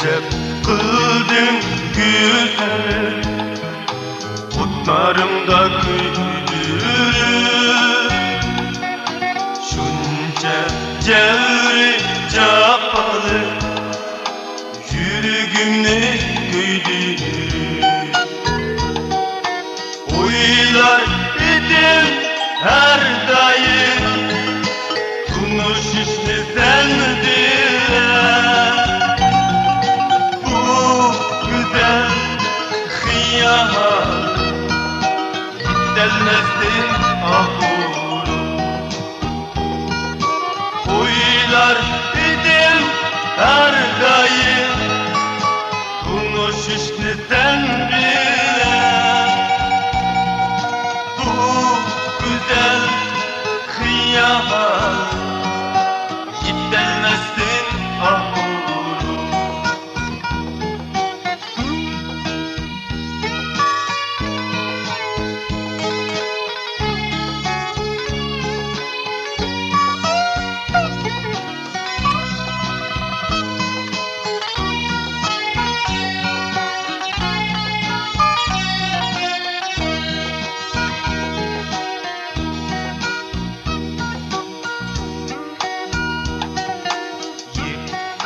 Ecep kıldın güzel, otlarımda güldürür. Şunca cevri capalı, yüreğimni güldürür. Oylar idim her daim, Kunuş işte sendiler. Bu güzel hıyar delmezsin ahurum. Oylar idim her daim, Kunuş işte sen bile. Bu güzel hıyar delmezsin ahurum.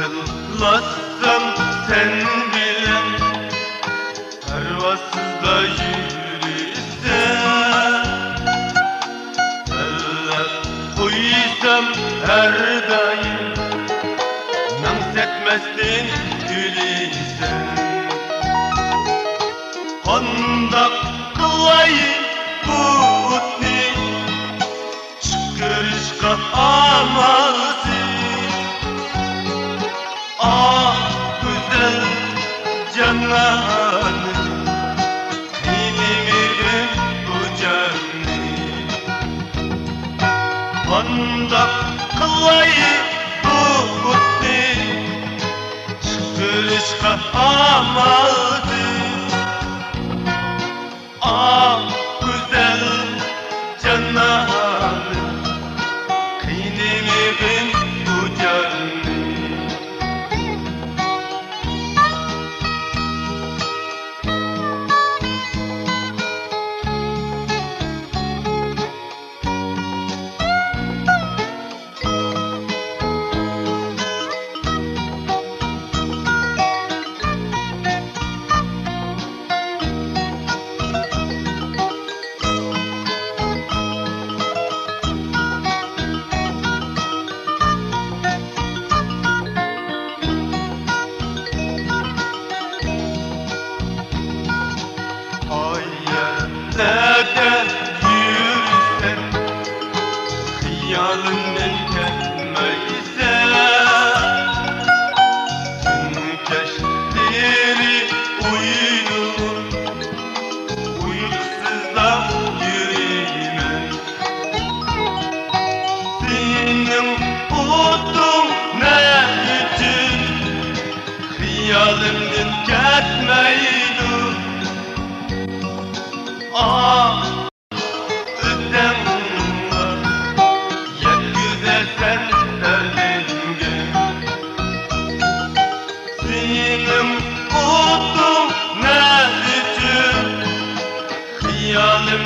Yıkılmazsam sen bile, pervasız da yürürsen. Eller koysam her daim, nams etmezsin gülüsen. Kandak kılayım bu utni, çıkırışka amalsın. Ah güzel cananım, dinimirin bu canı. Kandak kılayım bu kutni, çıkırışka amaldı. Ah güzel cananım, dinimirin bu canı. Neden yürüsen, hıyalından gelmeyse. Günkeşleri uyunur, uykusuzda yüreğime. Senin utun ne için, hıyalından gelmeydi. Ah ötem var, ya güzel sen derdinge. Senin utun ne için, hıyalim